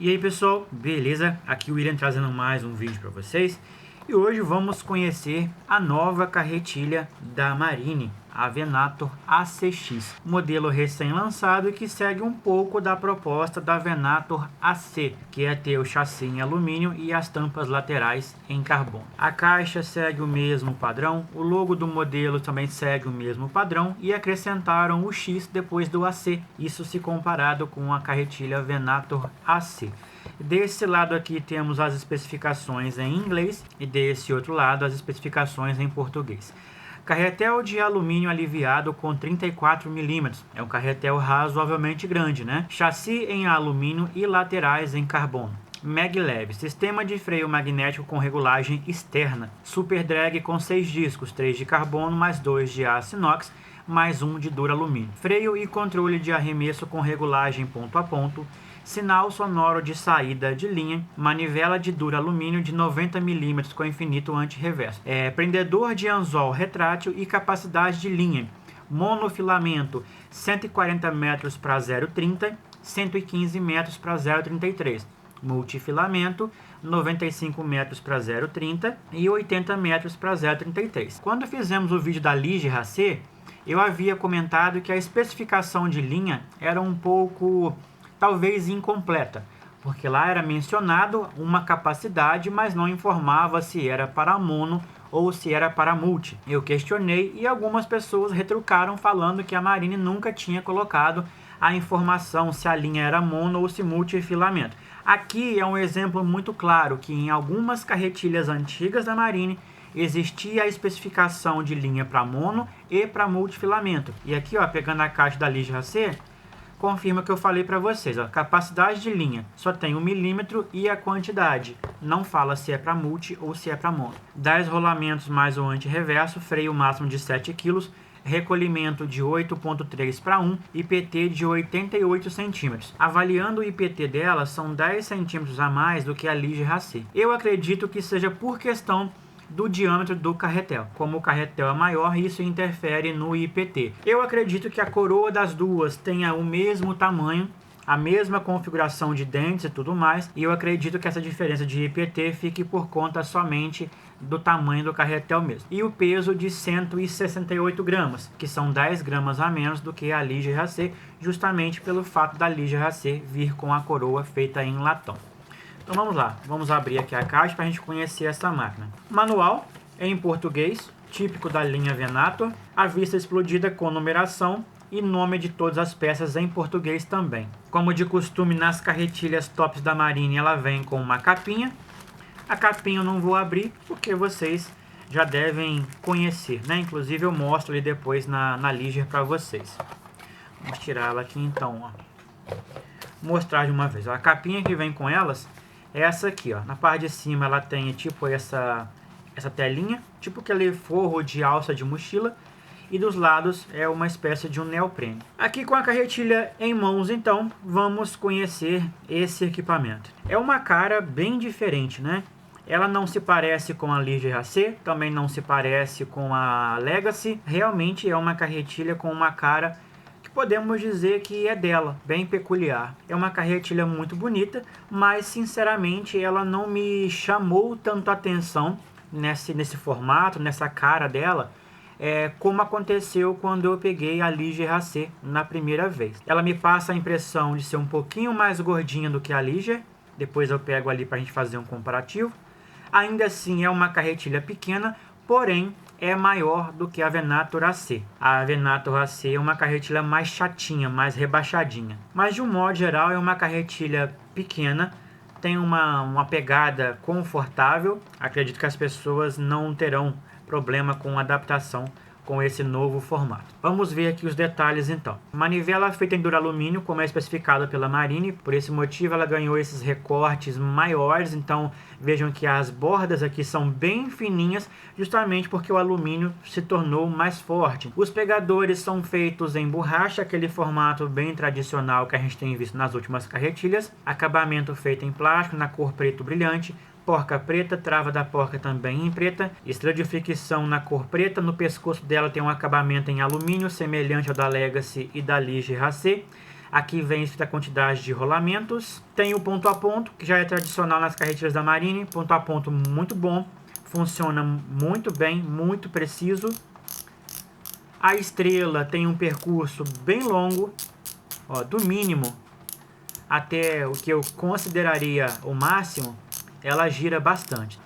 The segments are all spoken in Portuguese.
E aí pessoal, beleza? Aqui o William trazendo mais um vídeo para vocês. E hoje vamos conhecer a nova carretilha da Marine, a Venator ACX, modelo recém-lançado que segue um pouco da proposta da Venator AC, que é ter o chassi em alumínio e as tampas laterais em carbono. A caixa segue o mesmo padrão, o logo do modelo também segue o mesmo padrão e acrescentaram o X depois do AC, isso se comparado com a carretilha Venator AC. Desse lado aqui temos as especificações em inglês e desse outro lado as especificações em português. Carretel de alumínio aliviado com 34 mm. É um carretel razoavelmente grande, né? Chassi em alumínio e laterais em carbono. Maglev, sistema de freio magnético com regulagem externa. Super drag com 6 discos, 3 de carbono mais 2 de aço inox, mais 1 de duralumínio. Freio e controle de arremesso com regulagem ponto a ponto. Sinal sonoro de saída de linha, manivela de duralumínio de 90 mm com infinito anti-reverso, prendedor de anzol retrátil e capacidade de linha, monofilamento 140 metros para 0,30, 115 metros para 0,33, multifilamento 95 metros para 0,30 e 80 metros para 0,33. Quando fizemos o vídeo da Lige Racet, eu havia comentado que a especificação de linha era um pouco talvez incompleta, porque lá era mencionado uma capacidade, mas não informava se era para mono ou se era para multi. Eu questionei e algumas pessoas retrucaram falando que a Marine nunca tinha colocado a informação se a linha era mono ou se multifilamento. Aqui é um exemplo muito claro que em algumas carretilhas antigas da Marine existia a especificação de linha para mono e para multifilamento. E aqui, ó, pegando a caixa da Lige Racet, confirma o que eu falei para vocês, ó, capacidade de linha só tem 1 milímetro e a quantidade não fala se é para multi ou se é para mono. 10 rolamentos mais o anti-reverso, freio máximo de 7 kg, recolhimento de 8.3 para 1, IPT de 88 centímetros. Avaliando o IPT dela, são 10 centímetros a mais do que a Lige Racet. Eu acredito que seja por questão do diâmetro do carretel. Como o carretel é maior, isso interfere no IPT. Eu acredito que a coroa das duas tenha o mesmo tamanho, a mesma configuração de dentes e tudo mais, e eu acredito que essa diferença de IPT fique por conta somente do tamanho do carretel mesmo. E o peso de 168 gramas, que são 10 gramas a menos do que a Lige Racet, justamente pelo fato da Lige Racet vir com a coroa feita em latão. Então vamos lá, vamos abrir aqui a caixa para a gente conhecer essa máquina. Manual em português, típico da linha Venator, a vista explodida com numeração e nome de todas as peças em português também. Como de costume nas carretilhas tops da Marine, ela vem com uma capinha. A capinha eu não vou abrir porque vocês já devem conhecer, né? Inclusive eu mostro ali depois na Liger para vocês. Vamos tirar ela aqui então, ó. Mostrar de uma vez. A capinha que vem com elas é essa aqui, ó. Na parte de cima ela tem tipo essa telinha, tipo aquele forro de alça de mochila, e dos lados é uma espécie de um neoprene. Aqui com a carretilha em mãos, então, vamos conhecer esse equipamento. É uma cara bem diferente, né? Ela não se parece com a Lige Racet, também não se parece com a Legacy. Realmente é uma carretilha com uma cara que podemos dizer que é dela, bem peculiar. É uma carretilha muito bonita, mas sinceramente ela não me chamou tanto a atenção nesse formato, nessa cara dela, como aconteceu quando eu peguei a Lige Racet na primeira vez. Ela me passa a impressão de ser um pouquinho mais gordinha do que a Lige, depois eu pego ali para a gente fazer um comparativo. Ainda assim é uma carretilha pequena, porém é maior do que a Venator AC. A Venator AC é uma carretilha mais chatinha, mais rebaixadinha. Mas de um modo geral é uma carretilha pequena, tem uma pegada confortável. Acredito que as pessoas não terão problema com adaptação com esse novo formato. Vamos ver aqui os detalhes então. Manivela feita em duralumínio, como é especificado pela Marine, por esse motivo ela ganhou esses recortes maiores, então vejam que as bordas aqui são bem fininhas, justamente porque o alumínio se tornou mais forte. Os pegadores são feitos em borracha, aquele formato bem tradicional que a gente tem visto nas últimas carretilhas, acabamento feito em plástico, na cor preto brilhante, porca preta, trava da porca também em preta, estrela de fricção na cor preta, no pescoço dela tem um acabamento em alumínio, semelhante ao da Legacy e da Lige Racet. Aqui vem a quantidade de rolamentos. Tem o ponto a ponto, que já é tradicional nas carretilhas da Marine. Ponto a ponto muito bom, funciona muito bem, muito preciso. A estrela tem um percurso bem longo, ó, do mínimo até o que eu consideraria o máximo, ela gira bastante.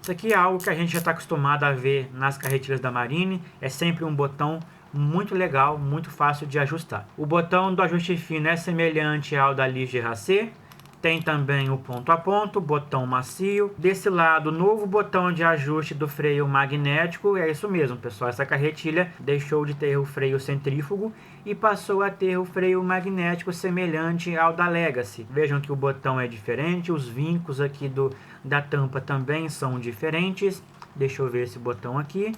Isso aqui é algo que a gente já está acostumado a ver nas carretilhas da Marine, é sempre um botão muito legal, muito fácil de ajustar. O botão do ajuste fino é semelhante ao da Ligier AC, tem também o ponto a ponto, botão macio. Desse lado, o novo botão de ajuste do freio magnético, é isso mesmo, pessoal, essa carretilha deixou de ter o freio centrífugo e passou a ter o freio magnético semelhante ao da Legacy. Vejam que o botão é diferente, os vincos aqui da tampa também são diferentes. Deixa eu ver esse botão aqui.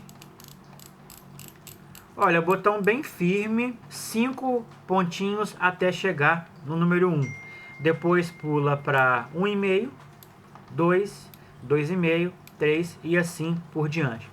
Olha, botão bem firme, 5 pontinhos até chegar no número 1. Depois pula para 1,5, 2, 2,5, 3 e assim por diante.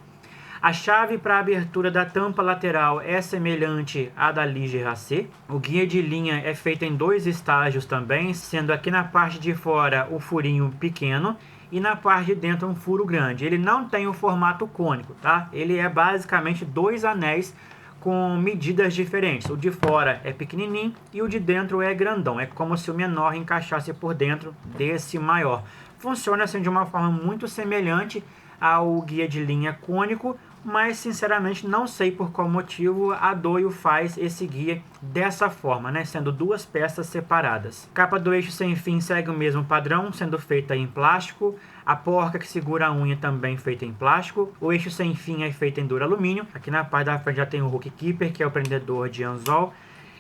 A chave para a abertura da tampa lateral é semelhante à da Ligier AC. O guia de linha é feito em 2 estágios também, sendo aqui na parte de fora o furinho pequeno e na parte de dentro um furo grande. Ele não tem o formato cônico, tá? Ele é basicamente 2 anéis com medidas diferentes. O de fora é pequenininho e o de dentro é grandão. É como se o menor encaixasse por dentro desse maior. Funciona assim de uma forma muito semelhante ao guia de linha cônico, mas sinceramente não sei por qual motivo a Doyo faz esse guia dessa forma, né? Sendo 2 peças separadas. Capa do eixo sem fim segue o mesmo padrão, sendo feita em plástico. A porca que segura a unha também feita em plástico. O eixo sem fim é feito em duralumínio. Aqui na parte da frente já tem o hook keeper, que é o prendedor de anzol,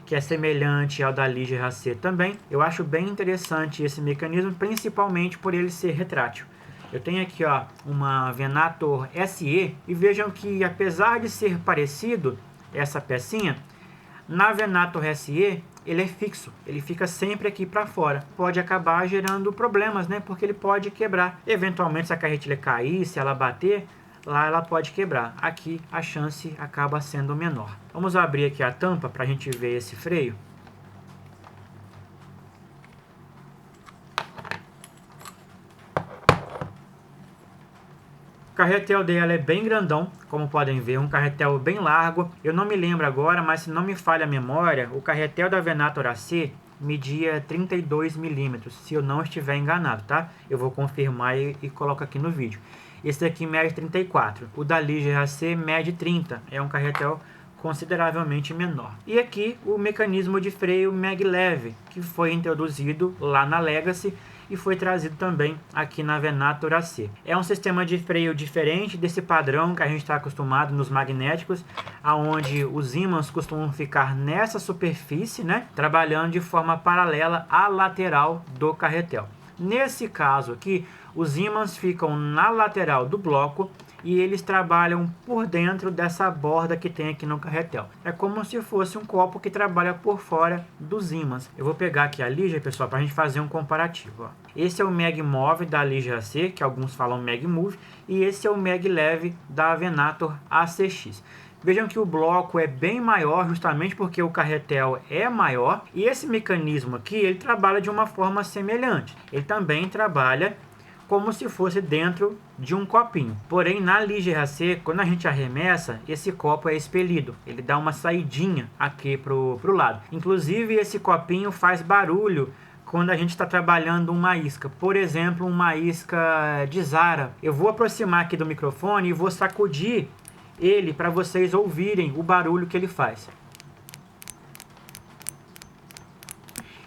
que é semelhante ao da Ligier AC também. Eu acho bem interessante esse mecanismo, principalmente por ele ser retrátil. Eu tenho aqui, ó, uma Venator SE e vejam que, apesar de ser parecido essa pecinha, na Venator SE ele é fixo, ele fica sempre aqui para fora. Pode acabar gerando problemas, né? Porque ele pode quebrar. Eventualmente, se a carretilha cair, se ela bater, lá ela pode quebrar. Aqui a chance acaba sendo menor. Vamos abrir aqui a tampa para a gente ver esse freio. O carretel dela é bem grandão, como podem ver, um carretel bem largo. Eu não me lembro agora, mas se não me falha a memória, o carretel da Venator AC media 32 milímetros, se eu não estiver enganado, tá? Eu vou confirmar e coloco aqui no vídeo. Esse aqui mede 34, o da Ligier AC mede 30, é um carretel consideravelmente menor. E aqui o mecanismo de freio maglev, que foi introduzido lá na Legacy e foi trazido também aqui na Venator AC. É um sistema de freio diferente desse padrão que a gente está acostumado nos magnéticos, aonde os ímãs costumam ficar nessa superfície, né, trabalhando de forma paralela à lateral do carretel. Nesse caso aqui, os ímãs ficam na lateral do bloco e eles trabalham por dentro dessa borda que tem aqui no carretel. É como se fosse um copo que trabalha por fora dos ímãs. Eu vou pegar aqui a Ligier, pessoal, para a gente fazer um comparativo. Ó. Esse é o Magmove da Ligier AC, que alguns falam Magmove, e esse é o Maglev da Venator ACX. Vejam que o bloco é bem maior, justamente porque o carretel é maior, e esse mecanismo aqui, ele trabalha de uma forma semelhante. Ele também trabalha como se fosse dentro de um copinho. Porém, na Ligier AC, quando a gente arremessa, esse copo é expelido. Ele dá uma saidinha aqui pro lado. Inclusive, esse copinho faz barulho quando a gente está trabalhando uma isca. Por exemplo, uma isca de Zara. Eu vou aproximar aqui do microfone e vou sacudir ele para vocês ouvirem o barulho que ele faz.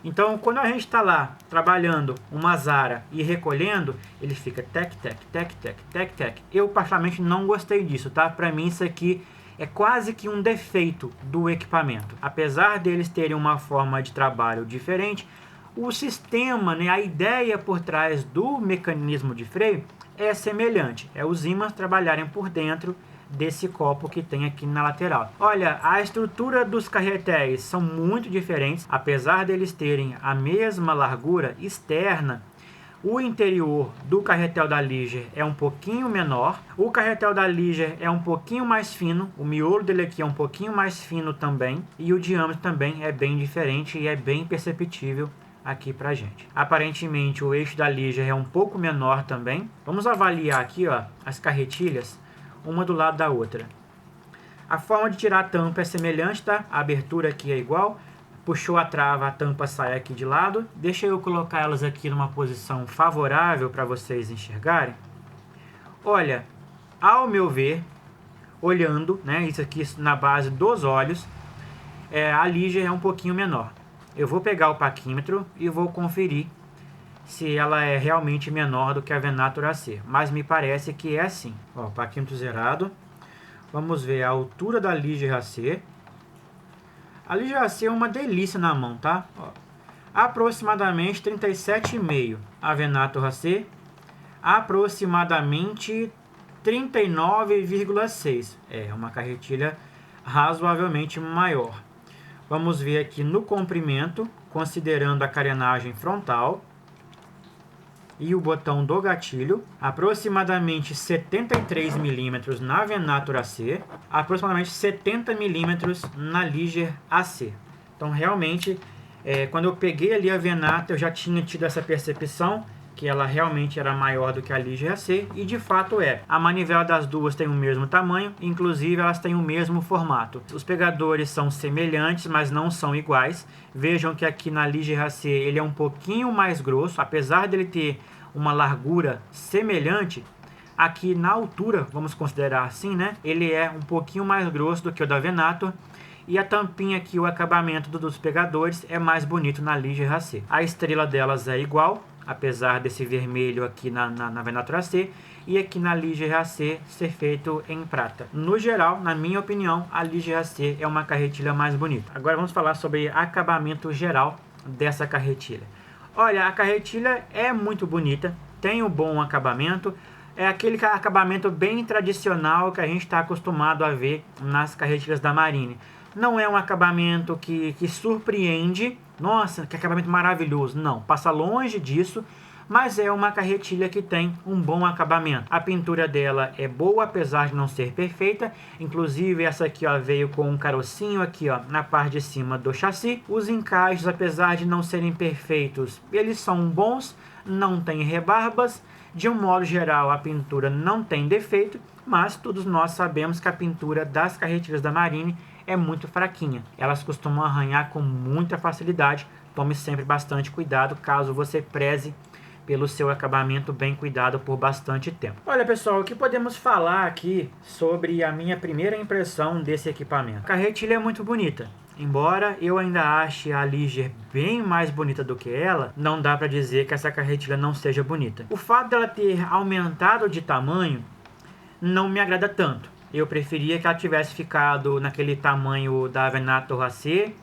Então, quando a gente está lá trabalhando uma Zara e recolhendo, ele fica tec, tec, tec, tec, tec, tec. Eu, particularmente, não gostei disso, tá? Para mim, isso aqui é quase que um defeito do equipamento. Apesar deles terem uma forma de trabalho diferente, o sistema, né, a ideia por trás do mecanismo de freio é semelhante. É os ímãs trabalharem por dentro desse copo que tem aqui na lateral. Olha, a estrutura dos carretéis são muito diferentes, apesar deles terem a mesma largura externa. O interior do carretel da Ligier é um pouquinho menor. O carretel da Ligier é um pouquinho mais fino. O miolo dele aqui é um pouquinho mais fino também. E o diâmetro também é bem diferente e é bem perceptível aqui pra gente. Aparentemente o eixo da Ligier é um pouco menor também. Vamos avaliar aqui, ó, as carretilhas, uma do lado da outra. A forma de tirar a tampa é semelhante, tá? A abertura aqui é igual. Puxou a trava, a tampa sai aqui de lado. Deixa eu colocar elas aqui numa posição favorável para vocês enxergarem. Olha, ao meu ver, olhando, né, isso aqui na base dos olhos, a Ligier é um pouquinho menor. Eu vou pegar o paquímetro e vou conferir se ela é realmente menor do que a Venator AC. Mas me parece que é assim. Ó, paquímetro zerado. Vamos ver a altura da Ligier AC. A Ligier AC é uma delícia na mão, tá? Ó, aproximadamente 37,5. A Venator AC, aproximadamente 39,6. É uma carretilha razoavelmente maior. Vamos ver aqui no comprimento, considerando a carenagem frontal e o botão do gatilho, aproximadamente 73 mm na Venator AC, aproximadamente 70 mm na Ligier AC. Então realmente, quando eu peguei ali a Venator, eu já tinha tido essa percepção que ela realmente era maior do que a Ligier AC, e de fato é. A manivela das duas tem o mesmo tamanho, inclusive elas têm o mesmo formato. Os pegadores são semelhantes, mas não são iguais. Vejam que aqui na Ligier AC ele é um pouquinho mais grosso, apesar dele ter uma largura semelhante. Aqui na altura, vamos considerar assim, né? Ele é um pouquinho mais grosso do que o da Venator. E a tampinha aqui, o acabamento dos pegadores é mais bonito na Ligier AC. A estrela delas é igual, apesar desse vermelho aqui na Venator AC, e aqui na Ligier AC ser feito em prata. No geral, na minha opinião, a Ligier AC é uma carretilha mais bonita. Agora vamos falar sobre acabamento geral dessa carretilha. Olha, a carretilha é muito bonita, tem um bom acabamento, é aquele acabamento bem tradicional que a gente está acostumado a ver nas carretilhas da Marine. Não é um acabamento que surpreende, nossa, que acabamento maravilhoso, não, passa longe disso, mas é uma carretilha que tem um bom acabamento. A pintura dela é boa, apesar de não ser perfeita, inclusive essa aqui, ó, veio com um carocinho aqui, ó, na parte de cima do chassi. Os encaixes, apesar de não serem perfeitos, eles são bons, não tem rebarbas. De um modo geral, a pintura não tem defeito, mas todos nós sabemos que a pintura das carretilhas da Marine é muito fraquinha. Elas costumam arranhar com muita facilidade. Tome sempre bastante cuidado caso você preze pelo seu acabamento bem cuidado por bastante tempo. Olha pessoal, o que podemos falar aqui sobre a minha primeira impressão desse equipamento? A carretilha é muito bonita. Embora eu ainda ache a Ligier bem mais bonita do que ela, não dá para dizer que essa carretilha não seja bonita. O fato dela ter aumentado de tamanho não me agrada tanto. Eu preferia que ela tivesse ficado naquele tamanho da Venator AC,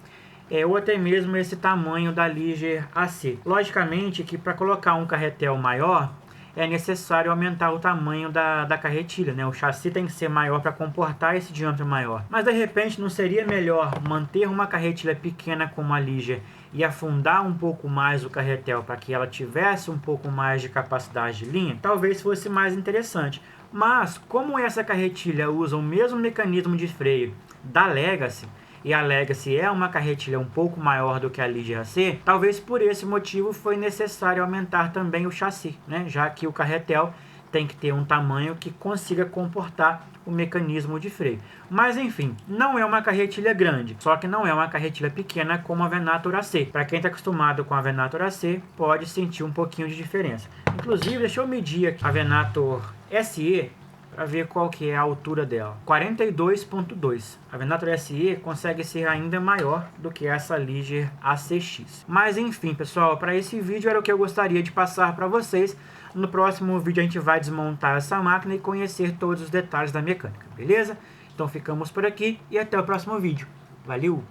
ou até mesmo esse tamanho da Ligier AC. Logicamente que para colocar um carretel maior, é necessário aumentar o tamanho da carretilha, né? O chassi tem que ser maior para comportar esse diâmetro maior. Mas de repente não seria melhor manter uma carretilha pequena como a Ligier e afundar um pouco mais o carretel para que ela tivesse um pouco mais de capacidade de linha? Talvez fosse mais interessante. Mas como essa carretilha usa o mesmo mecanismo de freio da Legacy, e a Legacy é uma carretilha um pouco maior do que a Ligier AC, talvez por esse motivo foi necessário aumentar também o chassi, né? Já que o carretel tem que ter um tamanho que consiga comportar o mecanismo de freio. Mas enfim, não é uma carretilha grande, só que não é uma carretilha pequena como a Venator AC. Para quem está acostumado com a Venator AC, pode sentir um pouquinho de diferença. Inclusive, deixa eu medir aqui a Venator SE, para ver qual que é a altura dela. 42.2. A Venator SE consegue ser ainda maior do que essa Ligier ACX. Mas enfim, pessoal, para esse vídeo era o que eu gostaria de passar para vocês. No próximo vídeo a gente vai desmontar essa máquina e conhecer todos os detalhes da mecânica, beleza? Então ficamos por aqui e até o próximo vídeo. Valeu!